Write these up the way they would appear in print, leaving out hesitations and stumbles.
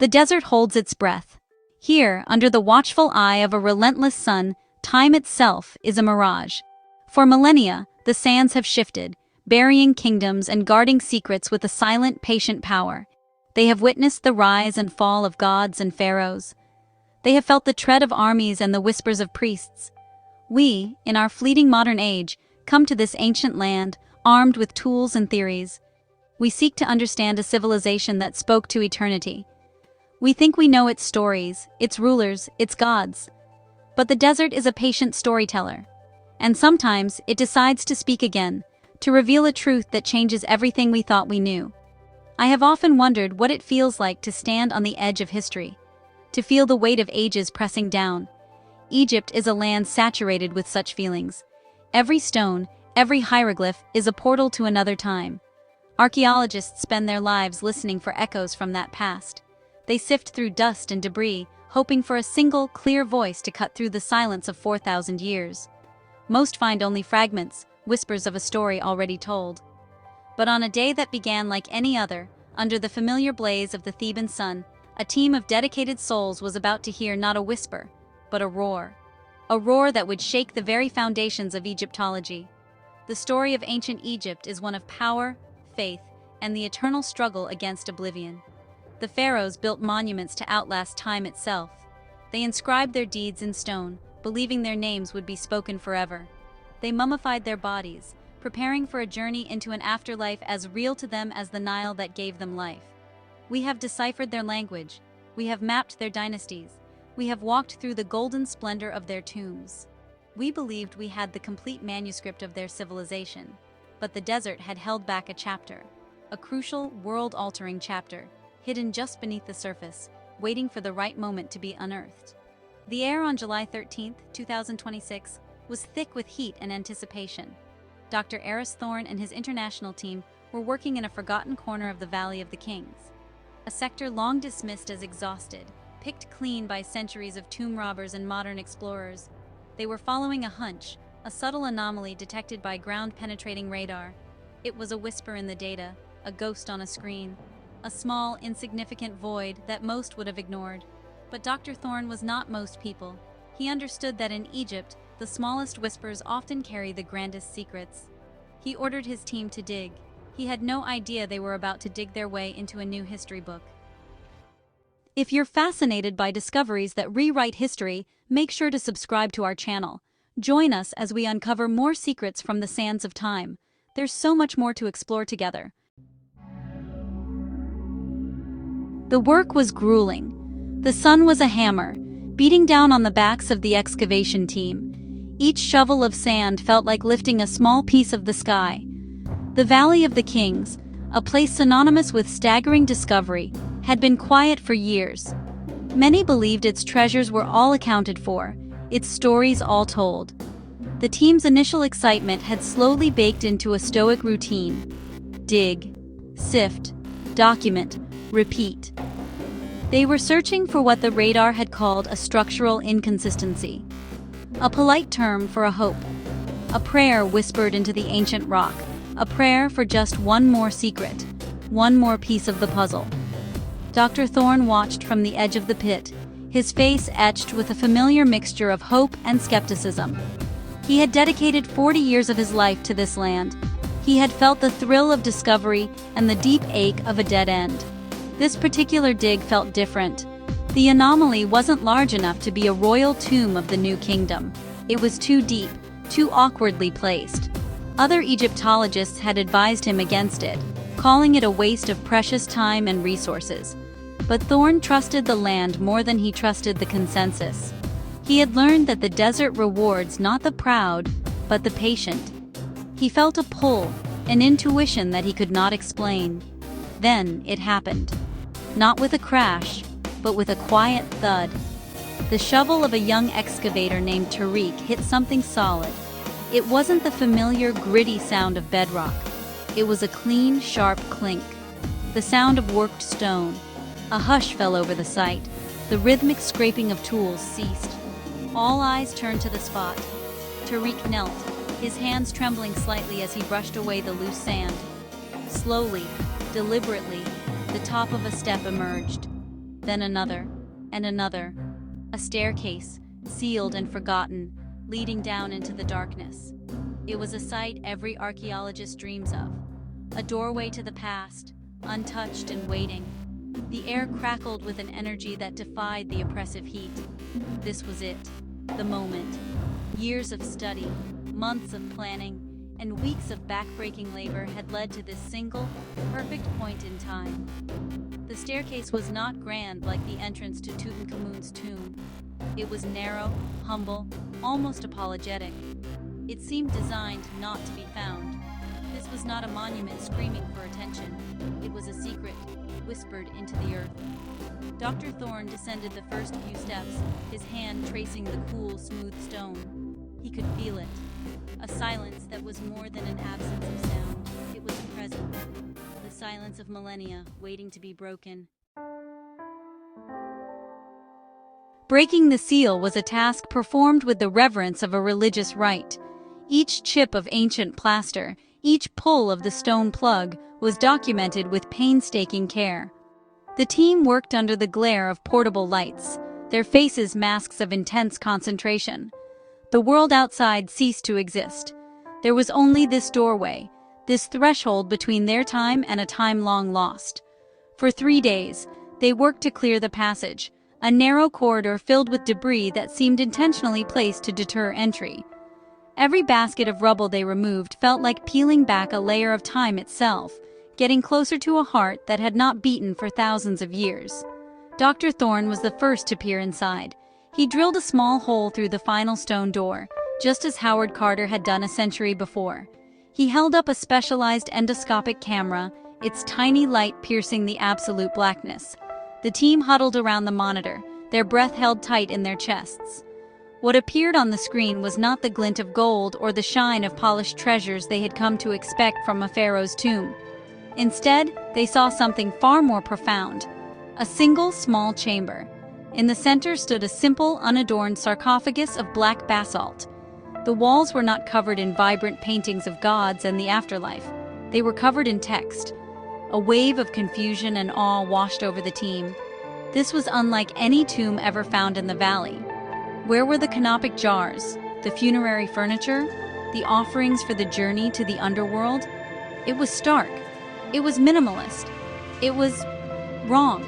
The desert holds its breath. Here, under the watchful eye of a relentless sun, time itself is a mirage. For millennia, the sands have shifted, burying kingdoms and guarding secrets with a silent, patient power. They have witnessed the rise and fall of gods and pharaohs. They have felt the tread of armies and the whispers of priests. We, in our fleeting modern age, come to this ancient land, armed with tools and theories. We seek to understand a civilization that spoke to eternity. We think we know its stories, its rulers, its gods. But the desert is a patient storyteller. And sometimes it decides to speak again, to reveal a truth that changes everything we thought we knew. I have often wondered what it feels like to stand on the edge of history, to feel the weight of ages pressing down. Egypt is a land saturated with such feelings. Every stone, every hieroglyph is a portal to another time. Archaeologists spend their lives listening for echoes from that past. They sift through dust and debris, hoping for a single, clear voice to cut through the silence of 4,000 years. Most find only fragments, whispers of a story already told. But on a day that began like any other, under the familiar blaze of the Theban sun, a team of dedicated souls was about to hear not a whisper, but a roar. A roar that would shake the very foundations of Egyptology. The story of ancient Egypt is one of power, faith, and the eternal struggle against oblivion. The pharaohs built monuments to outlast time itself. They inscribed their deeds in stone, believing their names would be spoken forever. They mummified their bodies, preparing for a journey into an afterlife as real to them as the Nile that gave them life. We have deciphered their language. We have mapped their dynasties. We have walked through the golden splendor of their tombs. We believed we had the complete manuscript of their civilization, but the desert had held back a chapter, a crucial, world-altering chapter, hidden just beneath the surface, waiting for the right moment to be unearthed. The air on July 13, 2026, was thick with heat and anticipation. Dr. Eris Thorne and his international team were working in a forgotten corner of the Valley of the Kings, a sector long dismissed as exhausted, picked clean by centuries of tomb robbers and modern explorers. They were following a hunch, a subtle anomaly detected by ground-penetrating radar. It was a whisper in the data, a ghost on a screen, a small, insignificant void that most would have ignored. But Dr. Thorne was not most people. He understood that in Egypt, the smallest whispers often carry the grandest secrets. He ordered his team to dig. He had no idea they were about to dig their way into a new history book. If you're fascinated by discoveries that rewrite history, make sure to subscribe to our channel. Join us as we uncover more secrets from the sands of time. There's so much more to explore together. The work was grueling. The sun was a hammer, beating down on the backs of the excavation team. Each shovel of sand felt like lifting a small piece of the sky. The Valley of the Kings, a place synonymous with staggering discovery, had been quiet for years. Many believed its treasures were all accounted for, its stories all told. The team's initial excitement had slowly baked into a stoic routine. Dig, sift, document, repeat. They were searching for what the radar had called a structural inconsistency, a polite term for a hope, a prayer whispered into the ancient rock, a prayer for just one more secret, one more piece of the puzzle. Dr. Thorne watched from the edge of the pit, his face etched with a familiar mixture of hope and skepticism. He had dedicated 40 years of his life to this land. He had felt the thrill of discovery and the deep ache of a dead end. This particular dig felt different. The anomaly wasn't large enough to be a royal tomb of the new kingdom. It was too deep, too awkwardly placed. Other Egyptologists had advised him against it, calling it a waste of precious time and resources. But Thorne trusted the land more than he trusted the consensus. He had learned that the desert rewards not the proud, but the patient. He felt a pull, an intuition that he could not explain. Then it happened. Not with a crash, but with a quiet thud. The shovel of a young excavator named Tariq hit something solid. It wasn't the familiar, gritty sound of bedrock. It was a clean, sharp clink. The sound of worked stone. A hush fell over the site. The rhythmic scraping of tools ceased. All eyes turned to the spot. Tariq knelt, his hands trembling slightly as he brushed away the loose sand. Slowly, deliberately, the top of a step emerged. then another, and another. A staircase, sealed and forgotten, leading down into the darkness. It was a sight every archaeologist dreams of. A doorway to the past, untouched and waiting. The air crackled with an energy that defied the oppressive heat. This was it, the moment. Years of study, months of planning, and weeks of backbreaking labor had led to this single, perfect point in time. The staircase was not grand like the entrance to Tutankhamun's tomb. It was narrow, humble, almost apologetic. It seemed designed not to be found. This was not a monument screaming for attention. It was a secret, whispered into the earth. Dr. Thorne descended the first few steps, his hand tracing the cool, smooth stone. He could feel it. A silence that was more than an absence of sound. It was a presence. The silence of millennia, waiting to be broken. Breaking the seal was a task performed with the reverence of a religious rite. Each chip of ancient plaster, each pull of the stone plug, was documented with painstaking care. The team worked under the glare of portable lights, their faces masks of intense concentration. The world outside ceased to exist. There was only this doorway, this threshold between their time and a time long lost. For 3 days, they worked to clear the passage, a narrow corridor filled with debris that seemed intentionally placed to deter entry. Every basket of rubble they removed felt like peeling back a layer of time itself, getting closer to a heart that had not beaten for thousands of years. Dr. Thorne was the first to peer inside. He drilled a small hole through the final stone door, just as Howard Carter had done a century before. He held up a specialized endoscopic camera, its tiny light piercing the absolute blackness. The team huddled around the monitor, their breath held tight in their chests. What appeared on the screen was not the glint of gold or the shine of polished treasures they had come to expect from a pharaoh's tomb. Instead, they saw something far more profound. A single small chamber. In the center stood a simple, unadorned sarcophagus of black basalt. The walls were not covered in vibrant paintings of gods and the afterlife. They were covered in text. A wave of confusion and awe washed over the team. This was unlike any tomb ever found in the valley. Where were the canopic jars, the funerary furniture, the offerings for the journey to the underworld? It was stark. It was minimalist. It was wrong.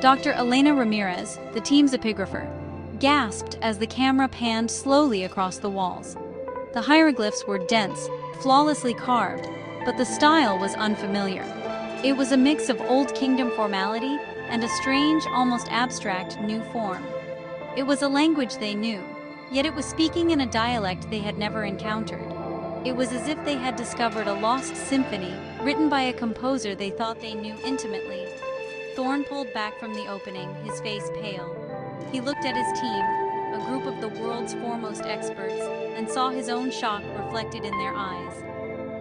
Dr. Elena Ramirez, the team's epigrapher, gasped as the camera panned slowly across the walls. The hieroglyphs were dense, flawlessly carved, but the style was unfamiliar. It was a mix of Old Kingdom formality and a strange, almost abstract, new form. It was a language they knew, yet it was speaking in a dialect they had never encountered. It was as if they had discovered a lost symphony written by a composer they thought they knew intimately. Thorne pulled back from the opening, his face pale. He looked at his team, a group of the world's foremost experts, and saw his own shock reflected in their eyes.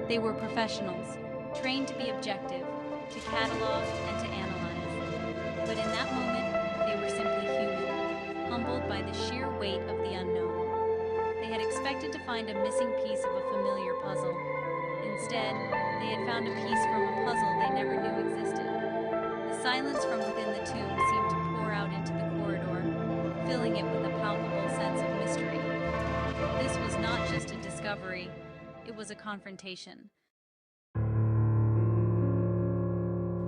They were professionals, trained to be objective, to catalog and to analyze. But in that moment, they were simply human, humbled by the sheer weight of the unknown. They had expected to find a missing piece of a familiar puzzle. Instead, they had found a piece from a puzzle they never knew existed. The silence from within the tomb seemed to pour out into the corridor, filling it with a palpable sense of mystery. This was not just a discovery, it was a confrontation.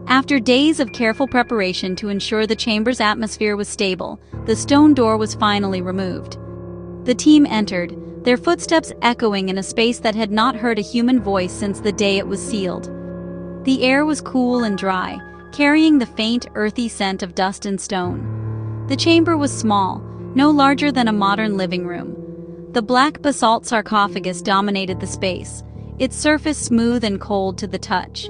After days of careful preparation to ensure the chamber's atmosphere was stable, the stone door was finally removed. The team entered, their footsteps echoing in a space that had not heard a human voice since the day it was sealed. The air was cool and dry, carrying the faint, earthy scent of dust and stone. The chamber was small, no larger than a modern living room. The black basalt sarcophagus dominated the space, its surface smooth and cold to the touch.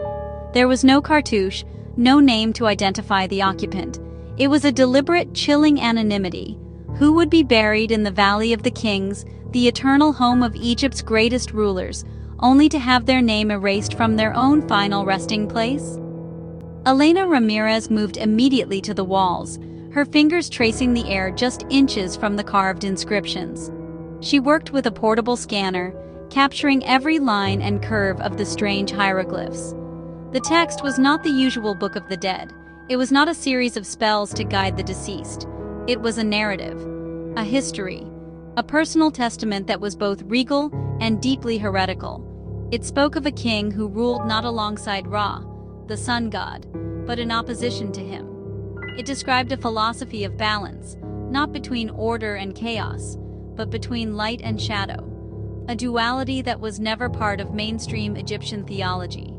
There was no cartouche, no name to identify the occupant. It was a deliberate, chilling anonymity. Who would be buried in the Valley of the Kings, the eternal home of Egypt's greatest rulers, only to have their name erased from their own final resting place? Elena Ramirez moved immediately to the walls, her fingers tracing the air just inches from the carved inscriptions. She worked with a portable scanner, capturing every line and curve of the strange hieroglyphs. The text was not the usual Book of the Dead. It was not a series of spells to guide the deceased. It was a narrative, a history, a personal testament that was both regal and deeply heretical. It spoke of a king who ruled not alongside Ra, the sun god, but in opposition to him. It described a philosophy of balance, not between order and chaos, but between light and shadow, a duality that was never part of mainstream Egyptian theology.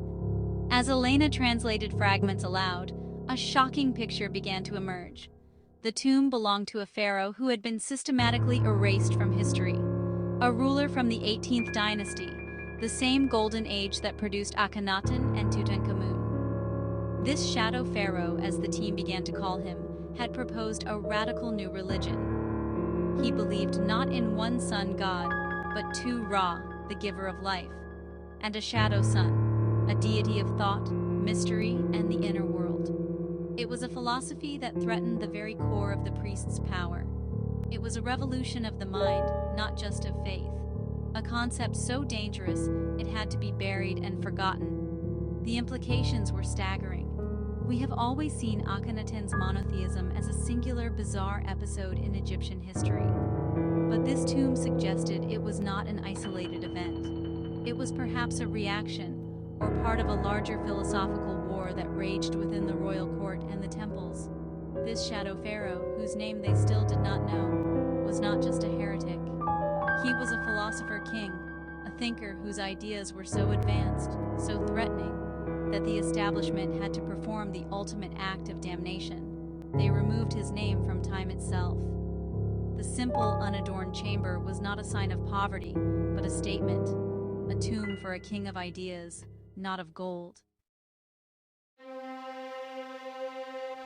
As Elena translated fragments aloud, a shocking picture began to emerge. The tomb belonged to a pharaoh who had been systematically erased from history, a ruler from the 18th dynasty, the same golden age that produced Akhenaten and Tutankhamun. This shadow pharaoh, as the team began to call him, had proposed a radical new religion. He believed not in one sun god, but two Ra, the giver of life, and a shadow sun, a deity of thought, mystery, and the inner world. It was a philosophy that threatened the very core of the priest's power. It was a revolution of the mind, not just of faith. A concept so dangerous it had to be buried and forgotten. The implications were staggering. We have always seen Akhenaten's monotheism as a singular, bizarre episode in Egyptian history. But this tomb suggested it was not an isolated event. It was perhaps a reaction, or part of a larger philosophical war that raged within the royal court and the temples. This shadow pharaoh, whose name they still did not know, was not just a heretic. He was a philosopher king, a thinker whose ideas were so advanced, so threatening, that the establishment had to perform the ultimate act of damnation. They removed his name from time itself. The simple, unadorned chamber was not a sign of poverty, but a statement, a tomb for a king of ideas, not of gold.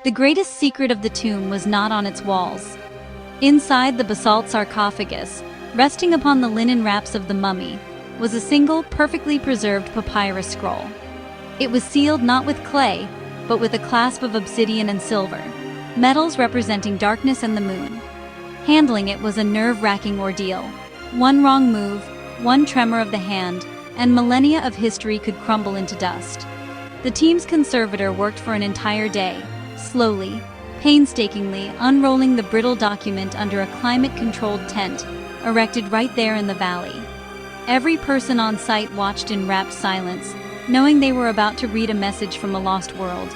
The greatest secret of the tomb was not on its walls. Inside the basalt sarcophagus, resting upon the linen wraps of the mummy, was a single, perfectly preserved papyrus scroll. It was sealed not with clay, but with a clasp of obsidian and silver, metals representing darkness and the moon. Handling it was a nerve-wracking ordeal. One wrong move, one tremor of the hand, and millennia of history could crumble into dust. The team's conservator worked for an entire day, slowly, painstakingly unrolling the brittle document under a climate-controlled tent erected right there in the valley. Every person on site watched in rapt silence, knowing they were about to read a message from a lost world.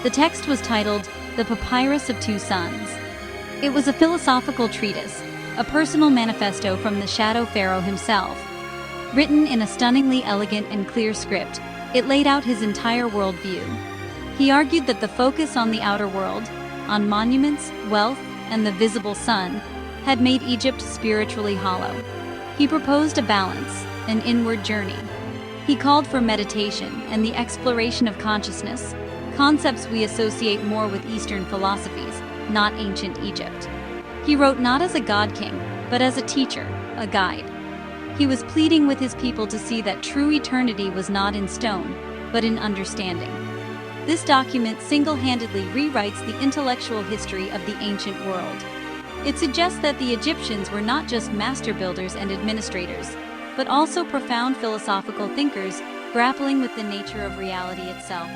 The text was titled, "The Papyrus of Two Suns." It was a philosophical treatise, a personal manifesto from the shadow pharaoh himself. Written in a stunningly elegant and clear script, it laid out his entire worldview. He argued that the focus on the outer world, on monuments, wealth, and the visible sun, had made Egypt spiritually hollow. He proposed a balance, an inward journey. He called for meditation and the exploration of consciousness, concepts we associate more with Eastern philosophies, not ancient Egypt. He wrote not as a god king, but as a teacher, a guide. He was pleading with his people to see that true eternity was not in stone, but in understanding. This document single-handedly rewrites the intellectual history of the ancient world. It suggests that the Egyptians were not just master builders and administrators, but also profound philosophical thinkers grappling with the nature of reality itself.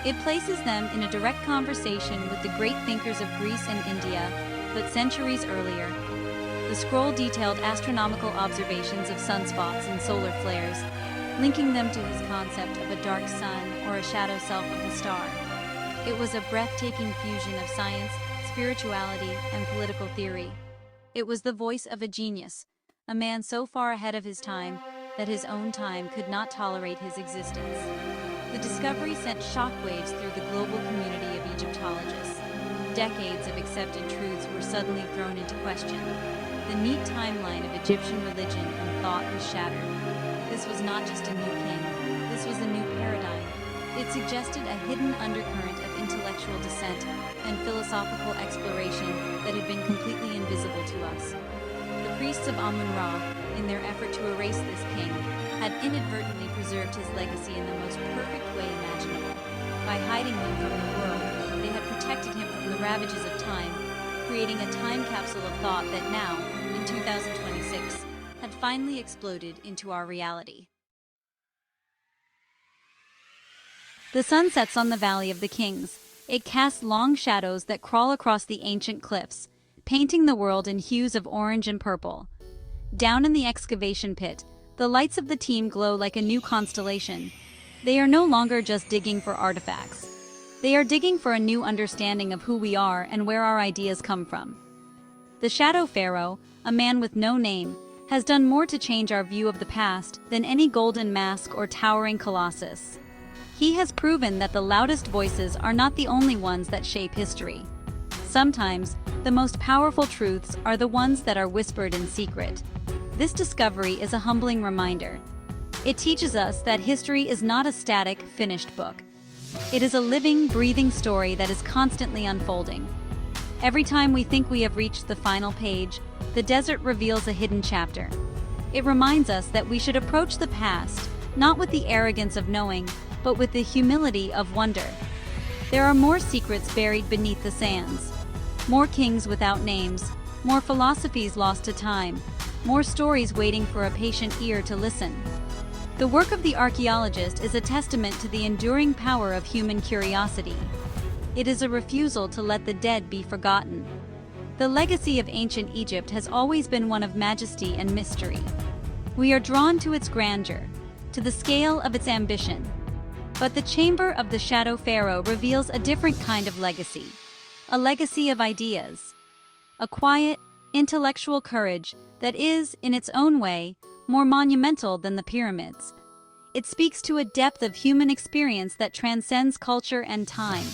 It places them in a direct conversation with the great thinkers of Greece and India, but centuries earlier. The scroll detailed astronomical observations of sunspots and solar flares, linking them to his concept of a dark sun or a shadow self of a star. It was a breathtaking fusion of science, spirituality, and political theory. It was the voice of a genius, a man so far ahead of his time that his own time could not tolerate his existence. The discovery sent shockwaves through the global community of Egyptologists. Decades of accepted truths were suddenly thrown into question. The neat timeline of Egyptian religion and thought was shattered. This was not just a new king, this was a new paradigm. It suggested a hidden undercurrent of intellectual dissent and philosophical exploration that had been completely invisible to us. The priests of Amun-Ra, in their effort to erase this king, had inadvertently preserved his legacy in the most perfect way imaginable. By hiding him from the world, they had protected him from the ravages of time, creating a time capsule of thought that now, in 2026, had finally exploded into our reality. The sun sets on the Valley of the Kings, It casts long shadows that crawl across the ancient cliffs, painting the world in hues of orange and purple. Down in the excavation pit, the lights of the team glow like a new constellation. They are no longer just digging for artifacts. They are digging for a new understanding of who we are and where our ideas come from. The Shadow Pharaoh, a man with no name, has done more to change our view of the past than any golden mask or towering colossus. He has proven that the loudest voices are not the only ones that shape history. Sometimes, the most powerful truths are the ones that are whispered in secret. This discovery is a humbling reminder. It teaches us that history is not a static, finished book. It is a living, breathing story that is constantly unfolding. Every time we think we have reached the final page, the desert reveals a hidden chapter. It reminds us that we should approach the past, not with the arrogance of knowing, but with the humility of wonder. There are more secrets buried beneath the sands. More kings without names, more philosophies lost to time, more stories waiting for a patient ear to listen. The work of the archaeologist is a testament to the enduring power of human curiosity. It is a refusal to let the dead be forgotten. The legacy of ancient Egypt has always been one of majesty and mystery. We are drawn to its grandeur, to the scale of its ambition. But the chamber of the Shadow Pharaoh reveals a different kind of legacy. A legacy of ideas. A quiet, intellectual courage that is, in its own way, more monumental than the pyramids. It speaks to a depth of human experience that transcends culture and time.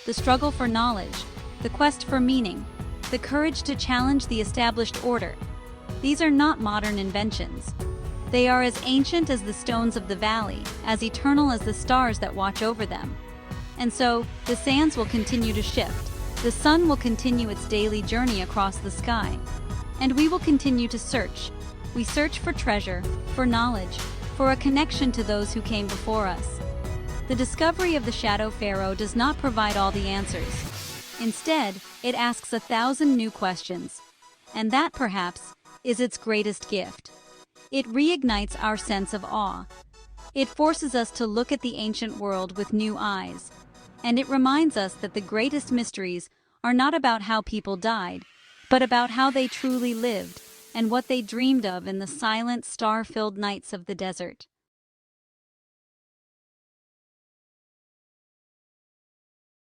The struggle for knowledge, the quest for meaning, the courage to challenge the established order. These are not modern inventions. They are as ancient as the stones of the valley, as eternal as the stars that watch over them. And so, the sands will continue to shift. The sun will continue its daily journey across the sky. And we will continue to search. We search for treasure, for knowledge, for a connection to those who came before us. The discovery of the Shadow Pharaoh does not provide all the answers. Instead, it asks 1,000 new questions. And that, perhaps, is its greatest gift. It reignites our sense of awe. It forces us to look at the ancient world with new eyes. And it reminds us that the greatest mysteries are not about how people died, but about how they truly lived and what they dreamed of in the silent, star-filled nights of the desert.